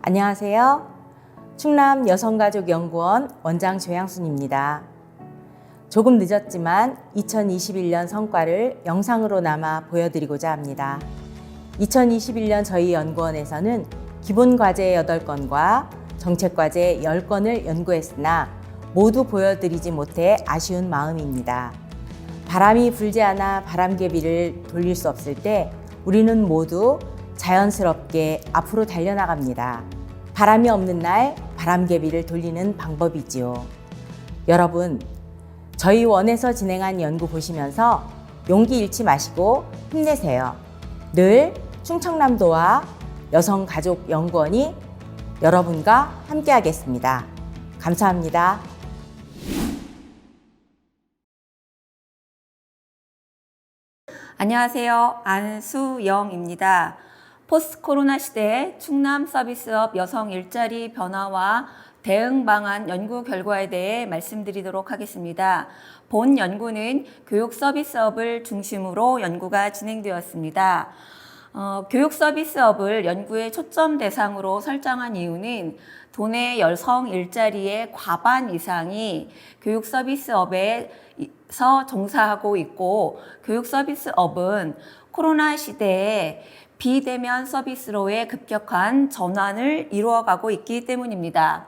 안녕하세요. 충남 여성가족연구원 원장 조양순입니다. 조금 늦었지만 2021년 성과를 영상으로 남아 보여드리고자 합니다. 2021년 저희 연구원에서는 기본과제 8건과 정책과제 10건을 연구했으나 모두 보여드리지 못해 아쉬운 마음입니다. 바람이 불지 않아 바람개비를 돌릴 수 없을 때 우리는 모두 자연스럽게 앞으로 달려나갑니다. 바람이 없는 날 바람개비를 돌리는 방법이지요. 여러분, 저희 원에서 진행한 연구 보시면서 용기 잃지 마시고 힘내세요. 늘 충청남도와 여성가족연구원이 여러분과 함께하겠습니다. 감사합니다. 안녕하세요. 안수영입니다. 포스트 코로나 시대의 충남 서비스업 여성 일자리 변화와 대응 방안 연구 결과에 대해 말씀드리도록 하겠습니다. 본 연구는 교육 서비스업을 중심으로 연구가 진행되었습니다. 교육 서비스업을 연구의 초점 대상으로 설정한 이유는 도내 여성 일자리의 과반 이상이 교육 서비스업에서 종사하고 있고, 교육 서비스업은 코로나 시대에 비대면 서비스로의 급격한 전환을 이루어가고 있기 때문입니다.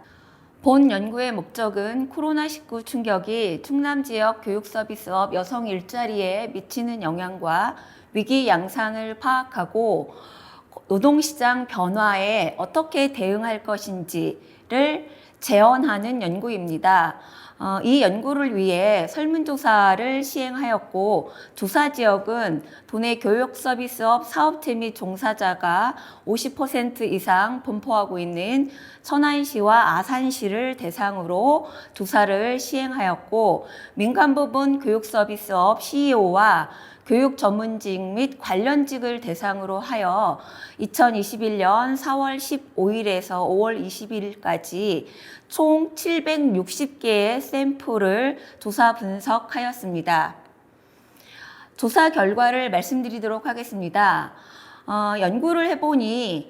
본 연구의 목적은 코로나19 충격이 충남 지역 교육 서비스업 여성 일자리에 미치는 영향과 위기 양상을 파악하고 노동시장 변화에 어떻게 대응할 것인지를 재현하는 연구입니다. 이 연구를 위해 설문조사를 시행하였고, 조사 지역은 도내 교육 서비스업 사업체 및 종사자가 50% 이상 분포하고 있는 천안시와 아산시를 대상으로 조사를 시행하였고, 민간 부분 교육 서비스업 CEO와 교육 전문직 및 관련직을 대상으로 하여 2021년 4월 15일에서 5월 22일까지 총 760개의 샘플을 조사 분석하였습니다. 조사 결과를 말씀드리도록 하겠습니다. 연구를 해보니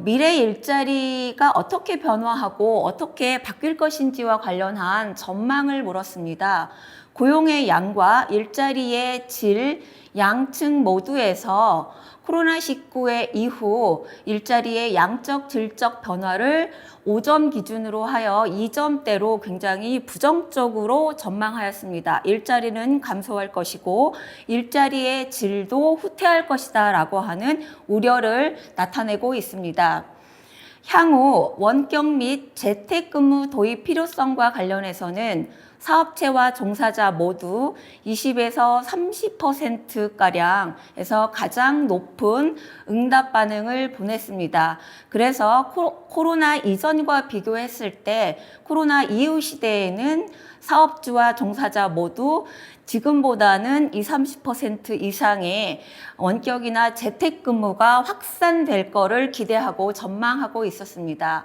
미래 일자리가 어떻게 변화하고 어떻게 바뀔 것인지와 관련한 전망을 물었습니다. 고용의 양과 일자리의 질, 양층 모두에서 코로나19의 이후 일자리의 양적, 질적 변화를 5점 기준으로 하여 2점대로 굉장히 부정적으로 전망하였습니다. 일자리는 감소할 것이고 일자리의 질도 후퇴할 것이다 라고 하는 우려를 나타내고 있습니다. 향후 원격 및 재택근무 도입 필요성과 관련해서는 사업체와 종사자 모두 20에서 30%가량에서 가장 높은 응답 반응을 보냈습니다. 그래서 코로나 이전과 비교했을 때 코로나 이후 시대에는 사업주와 종사자 모두 지금보다는 30% 이상의 원격이나 재택근무가 확산될 거를 기대하고 전망하고 있었습니다.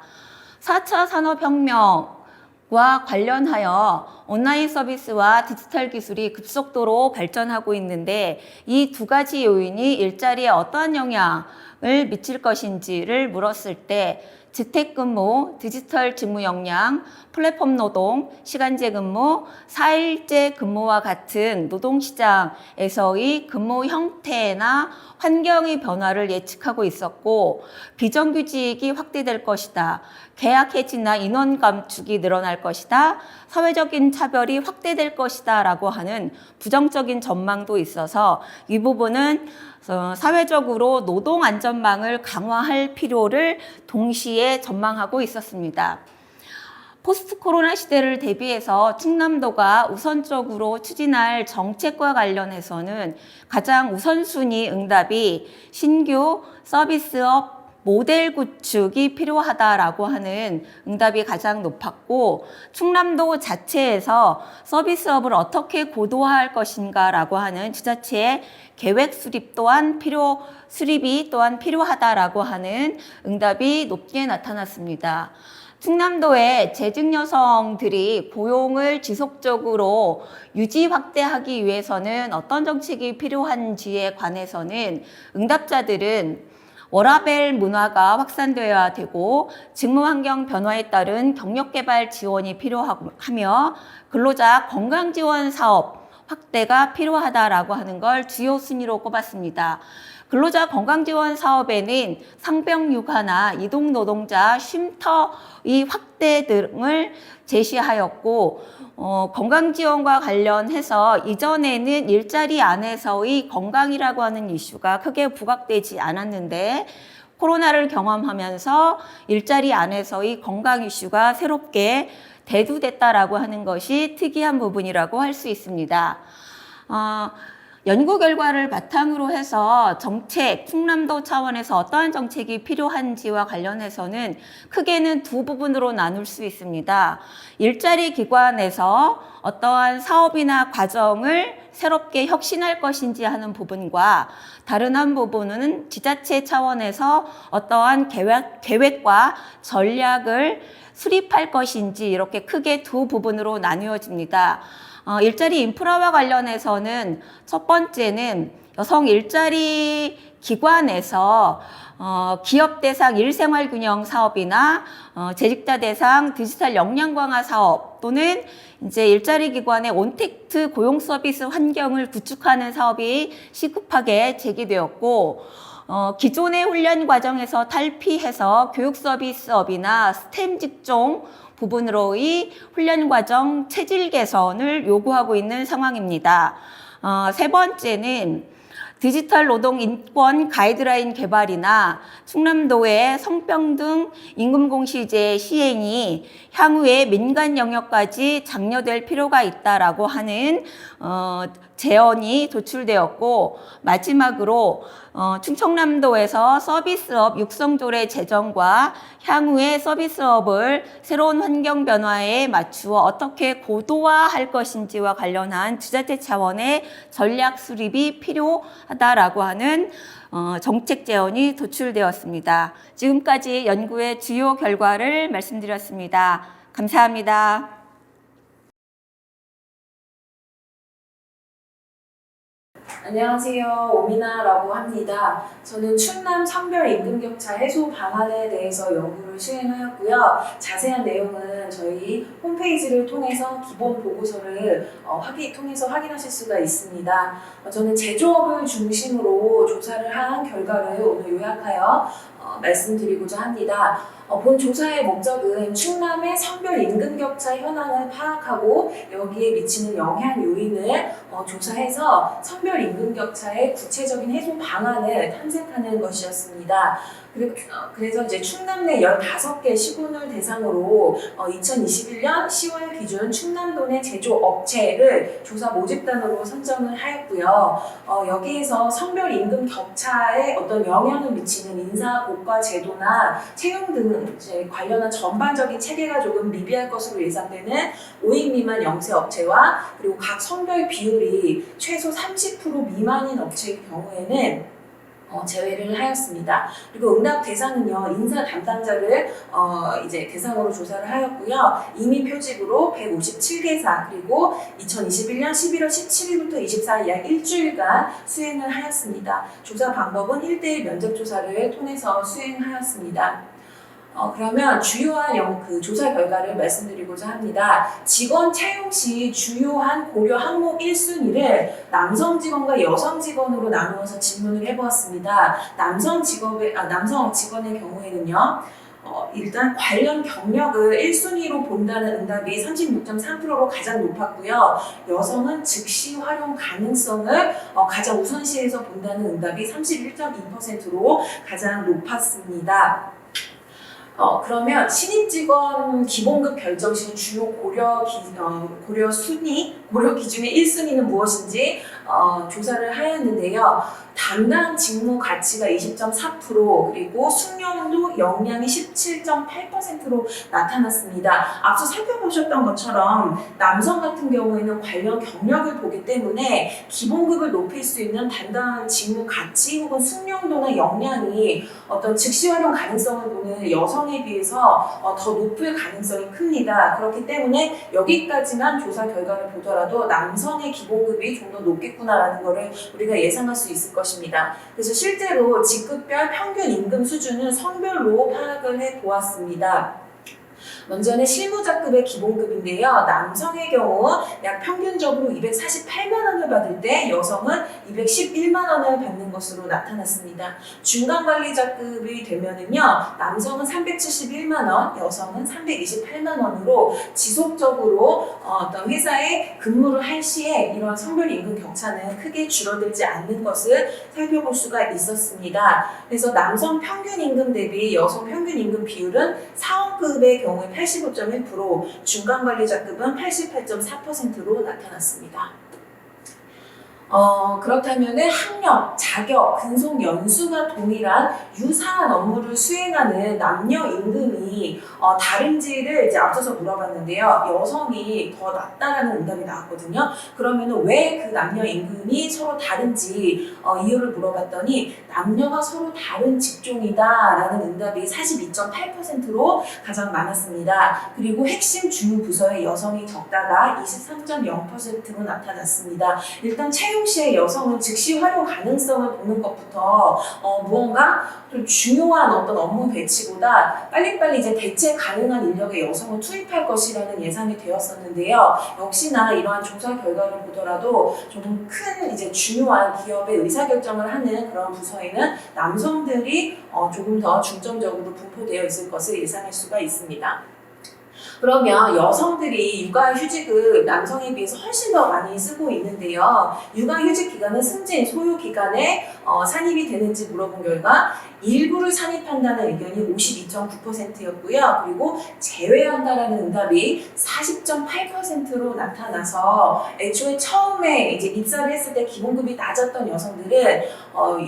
4차 산업혁명과 관련하여 온라인 서비스와 디지털 기술이 급속도로 발전하고 있는데, 이 두 가지 요인이 일자리에 어떠한 영향을 미칠 것인지를 물었을 때 재택근무, 디지털 직무 역량, 플랫폼 노동, 시간제 근무, 4일제 근무와 같은 노동시장에서의 근무 형태나 환경의 변화를 예측하고 있었고, 비정규직이 확대될 것이다, 계약 해지나 인원 감축이 늘어날 것이다, 사회적인 차별이 확대될 것이다 라고 하는 부정적인 전망도 있어서 이 부분은 사회적으로 노동 안전망을 강화할 필요를 동시에 전망하고 있었습니다. 포스트 코로나 시대를 대비해서 충남도가 우선적으로 추진할 정책과 관련해서는 가장 우선순위 응답이 신규 서비스업 모델 구축이 필요하다라고 하는 응답이 가장 높았고, 충남도 자체에서 서비스업을 어떻게 고도화할 것인가라고 하는 지자체의 계획 수립이 또한 필요하다라고 하는 응답이 높게 나타났습니다. 충남도의 재직 여성들이 고용을 지속적으로 유지 확대하기 위해서는 어떤 정책이 필요한지에 관해서는 응답자들은 워라밸 문화가 확산되어야 되고 직무 환경 변화에 따른 경력 개발 지원이 필요하며 근로자 건강 지원 사업 확대가 필요하다라고 하는 걸 주요 순위로 꼽았습니다. 근로자 건강지원 사업에는 상병 육아나 이동 노동자 쉼터의 확대 등을 제시하였고 건강지원과 관련해서 이전에는 일자리 안에서의 건강이라고 하는 이슈가 크게 부각되지 않았는데 코로나를 경험하면서 일자리 안에서의 건강 이슈가 새롭게 대두됐다라고 하는 것이 특이한 부분이라고 할 수 있습니다. 연구 결과를 바탕으로 해서 정책, 충남도 차원에서 어떠한 정책이 필요한지와 관련해서는 크게는 두 부분으로 나눌 수 있습니다. 일자리 기관에서 어떠한 사업이나 과정을 새롭게 혁신할 것인지 하는 부분과 다른 한 부분은 지자체 차원에서 어떠한 계획과 전략을 수립할 것인지 이렇게 크게 두 부분으로 나누어집니다. 일자리 인프라와 관련해서는 첫 번째는 여성 일자리 기관에서 기업 대상 일생활 균형 사업이나 재직자 대상 디지털 역량 강화 사업 또는 이제 일자리 기관의 온택트 고용 서비스 환경을 구축하는 사업이 시급하게 제기되었고 기존의 훈련 과정에서 탈피해서 교육 서비스업이나 스템 직종 부분으로의 훈련 과정 체질 개선을 요구하고 있는 상황입니다. 세 번째는 디지털 노동 인권 가이드라인 개발이나 충남도의 성평등 임금공시제 시행이 향후에 민간 영역까지 장려될 필요가 있다라고 하는 제언이 도출되었고 마지막으로 충청남도에서 서비스업 육성조례 제정과 향후의 서비스업을 새로운 환경 변화에 맞추어 어떻게 고도화할 것인지와 관련한 지자체 차원의 전략 수립이 필요하다라고 하는 정책 제언이 도출되었습니다. 지금까지 연구의 주요 결과를 말씀드렸습니다. 감사합니다. 안녕하세요. 오미나라고 합니다. 저는 충남 성별 임금격차 해소 방안에 대해서 연구를 수행하였고요. 자세한 내용은 저희 홈페이지를 통해서 기본 보고서를 통해서 확인하실 수가 있습니다. 저는 제조업을 중심으로 조사를 한 결과를 오늘 요약하여 말씀드리고자 합니다. 본 조사의 목적은 충남의 성별 임금격차 현황을 파악하고 여기에 미치는 영향 요인을 조사해서 성별 임금격차의 구체적인 해소 방안을 탐색하는 것이었습니다. 그래서 이제 충남 내 15개 시군을 대상으로 2021년 10월 기준 충남도 내 제조업체를 조사 모집단으로 선정을 하였고요. 여기에서 성별 임금 격차에 어떤 영향을 미치는 인사 고과 제도나 채용 등 이제 관련한 전반적인 체계가 조금 미비할 것으로 예상되는 5인 미만 영세 업체와 그리고 각 성별 비율이 최소 30% 미만인 업체의 경우에는 제외를 하였습니다. 그리고 응답 대상은요, 인사 담당자를 이제 대상으로 조사를 하였고요. 임의 표직으로 157개사, 그리고 2021년 11월 17일부터 24일 약 일주일간 수행을 하였습니다. 조사 방법은 1대1 면접 조사를 통해서 수행하였습니다. 그러면 주요한 그 조사 결과를 말씀드리고자 합니다. 직원 채용 시 주요한 고려 항목 1순위를 남성 직원과 여성 직원으로 나누어서 질문을 해보았습니다. 남성 직원의 경우에는요, 일단 관련 경력을 1순위로 본다는 응답이 36.3%로 가장 높았고요. 여성은 즉시 활용 가능성을 가장 우선시해서 본다는 응답이 31.2%로 가장 높았습니다. 그러면 신입 직원 기본급 결정 시 주요 고려 기준의 1순위는 무엇인지 조사를 하였는데요. 담당 직무 가치가 20.4% 그리고 숙련도 역량이 17.8%로 나타났습니다. 앞서 살펴보셨던 것처럼 남성 같은 경우에는 관련 경력을 보기 때문에 기본급을 높일 수 있는 담당 직무 가치 혹은 숙련도나 역량이 어떤 즉시 활용 가능성을 보는 여성에 비해서 더 높을 가능성이 큽니다. 그렇기 때문에 여기까지만 조사 결과를 보더라도 남성의 기본급이 좀 더 높겠구나라는 것을 우리가 예상할 수 있을 것입니다. 것입니다. 그래서 실제로 직급별 평균 임금 수준은 성별로 파악을 해 보았습니다. 먼저는 실무자급의 기본급인데요. 남성의 경우 약 평균적으로 248만 원을 받을 때 여성은 211만 원을 받는 것으로 나타났습니다. 중간관리자급이 되면은요, 남성은 371만 원, 여성은 328만 원으로 지속적으로 어떤 회사에 근무를 할 시에 이런 성별 임금 격차는 크게 줄어들지 않는 것을 살펴볼 수가 있었습니다. 그래서 남성 평균 임금 대비 여성 평균 임금 비율은 사원급의 경우에 85.1%, 중간관리자급은 88.4%로 나타났습니다. 그렇다면은 학력, 자격, 근속 연수가 동일한 유사한 업무를 수행하는 남녀 임금이 다른지를 이제 앞서서 물어봤는데요. 여성이 더 낫다라는 응답이 나왔거든요. 그러면은 왜 그 남녀 임금이 서로 다른지 이유를 물어봤더니 남녀가 서로 다른 직종이다라는 응답이 42.8%로 가장 많았습니다. 그리고 핵심 주무 부서에 여성이 적다가 23.0%로 나타났습니다. 일단 채용 시에 여성은 즉시 활용 가능성을 보는 것부터 무언가 좀 중요한 어떤 업무 배치보다 빨리빨리 이제 대체 가능한 인력의 여성을 투입할 것이라는 예상이 되었었는데요. 역시나 이러한 조사 결과를 보더라도 조금 큰 이제 중요한 기업의 의사결정을 하는 그런 부서에는 남성들이 조금 더 중점적으로 분포되어 있을 것을 예상할 수가 있습니다. 그러면 여성들이 육아휴직을 남성에 비해서 훨씬 더 많이 쓰고 있는데요. 육아휴직 기간은 승진, 소유 기간에 산입이 되는지 물어본 결과 일부를 산입한다는 의견이 52.9%였고요. 그리고 제외한다라는 응답이 40.8%로 나타나서 애초에 처음에 이제 입사를 했을 때 기본급이 낮았던 여성들은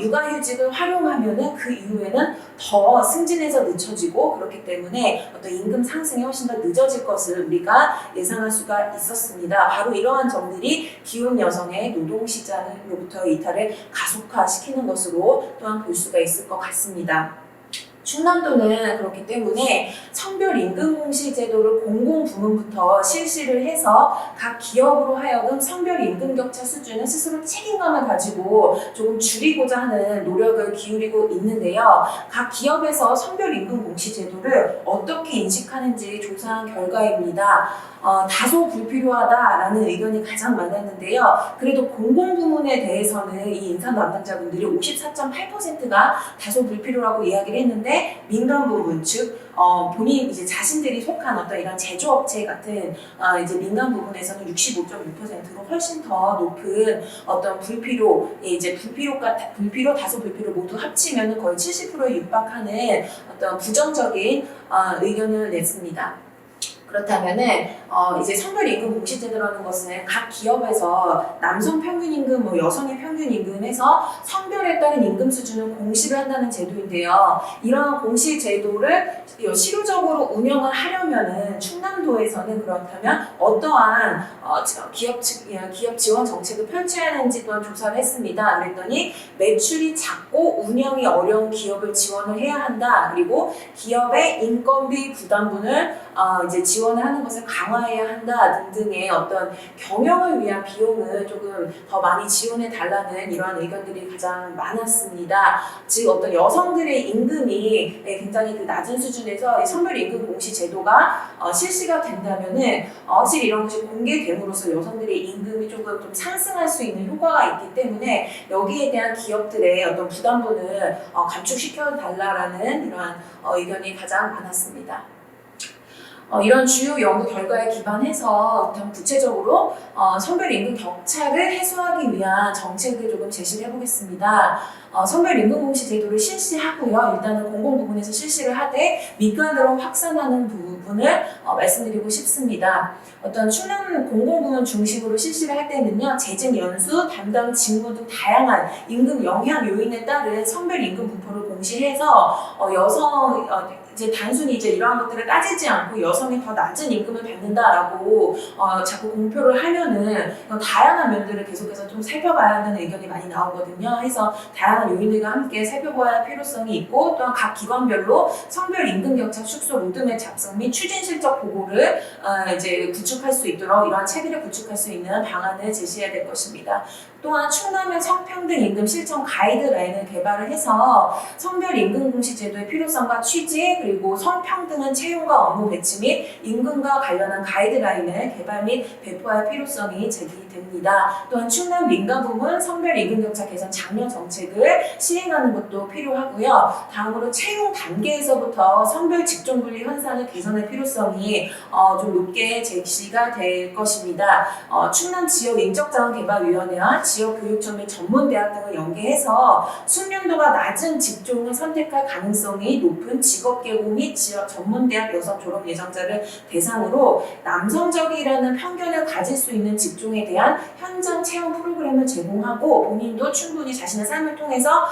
육아휴직을 활용하면은 그 이후에는 더 승진해서 늦춰지고 그렇기 때문에 어떤 임금 상승이 훨씬 더 늦어질 것을 우리가 예상할 수가 있었습니다. 바로 이러한 점들이 기혼 여성의 노동시장으로부터의 이탈을 가속화시키는 것으로 또한 볼 수가 있을 것 같습니다. 충남도는 그렇기 때문에 성별 임금 공시 제도를 공공부문부터 실시를 해서 각 기업으로 하여금 성별 임금 격차 수준을 스스로 책임감을 가지고 조금 줄이고자 하는 노력을 기울이고 있는데요. 각 기업에서 성별 임금 공시 제도를 어떻게 인식하는지 조사한 결과입니다. 다소 불필요하다라는 의견이 가장 많았는데요. 그래도 공공부문에 대해서는 이 인사 담당자분들이 54.8%가 다소 불필요하고 이야기를 했는데 민간 부문, 즉 본인 이제 자신들이 속한 어떤 이런 제조업체 같은 이제 민간 부분에서는 65.6%로 훨씬 더 높은 어떤 불필요, 이제 불필요, 다소 불필요 모두 합치면 거의 70%에 육박하는 어떤 부정적인 의견을 냈습니다. 그렇다면은 이제 성별 임금 공시 제도라는 것은 각 기업에서 남성 평균 임금, 여성의 평균 임금에서 성별에 따른 임금 수준을 공시를 한다는 제도인데요. 이러한 공시 제도를 실효적으로 운영을 하려면은 충남도에서는 그렇다면 어떠한 기업 지원 정책을 펼쳐야 하는지 또한 조사를 했습니다. 그랬더니 매출이 작고 운영이 어려운 기업을 지원을 해야 한다. 그리고 기업의 인건비 부담분을 이제 지원을 하는 것을 강화해야 한다 등등의 어떤 경영을 위한 비용을 조금 더 많이 지원해 달라는 이러한 의견들이 가장 많았습니다. 즉 어떤 여성들의 임금이 굉장히 그 낮은 수준에서 성별 임금 공시 제도가 실시가 된다면은 확실히 이런 것이 공개됨으로써 여성들의 임금이 조금 좀 상승할 수 있는 효과가 있기 때문에 여기에 대한 기업들의 어떤 부담분을 감축시켜 달라라는 이러한 의견이 가장 많았습니다. 이런 주요 연구 결과에 기반해서 구체적으로 성별 임금 격차를 해소하기 위한 정책을 조금 제시를 해보겠습니다. 성별 임금 공시 제도를 실시하고요. 일단은 공공 부문에서 실시를 하되 민간으로 확산하는 부분을 말씀드리고 싶습니다. 어떤 충남 공공부문 중심으로 실시를 할 때는요, 재직 연수, 담당 직무 등 다양한 임금 영향 요인에 따른 성별 임금 분포를 공시해서 여성 이제 단순히 이제 이러한 것들을 따지지 않고 여성이 더 낮은 임금을 받는다라고 자꾸 공표를 하면은 다양한 면들을 계속해서 좀 살펴봐야 한다는 의견이 많이 나오거든요. 해서 다양한 요인들과 함께 살펴봐야 할 필요성이 있고 또한 각 기관별로 성별 임금 격차 축소 로드맵 작성 및 추진 실적 보고를 이제 구축할 수 있도록 이러한 체계를 구축할 수 있는 방안을 제시해야 될 것입니다. 또한 충남의 성평등 임금 실천 가이드라인을 개발을 해서 성별 임금 공시 제도의 필요성과 취지 그리고 성평등한 채용과 업무 배치 및 임금과 관련한 가이드라인을 개발 및 배포할 필요성이 제기됩니다. 또한 충남 민가부문 성별 임금 격차 개선 장려 정책을 시행하는 것도 필요하고요. 다음으로 채용 단계에서부터 성별 직종 분리 현상을 개선할 필요성이 좀 높게 제시가 될 것입니다. 충남 지역 인적자원개발위원회와 지역교육청 및 전문대학 등을 연계해서 숙련도가 낮은 직종을 선택할 가능성이 높은 직업계고 및 지역 전문대학 여성 졸업 예정자를 대상으로 남성적이라는 편견을 가질 수 있는 직종에 대한 현장 체험 프로그램을 제공하고 본인도 충분히 자신의 삶을 통해서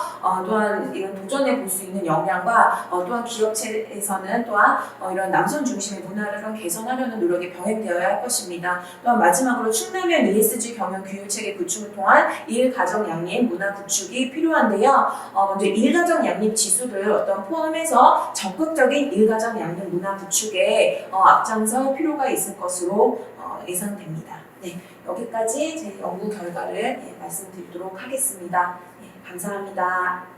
또한 이런 도전해 볼 수 있는 역량과 또한 기업체에서는 또한 이런 남성 중심의 문화를 좀 개선하려는 노력이 병행되어야 할 것입니다. 또한 마지막으로 충남형 ESG 경영 교육체계 구축을 통한 일가정 양립 문화 구축이 필요한데요. 먼저 일가정 양립 지수를 포함해서 적극적인 일가정 양립 문화 구축에 앞장설 필요가 있을 것으로 예상됩니다. 네, 여기까지 제 연구 결과를 말씀드리도록 하겠습니다. 네, 감사합니다.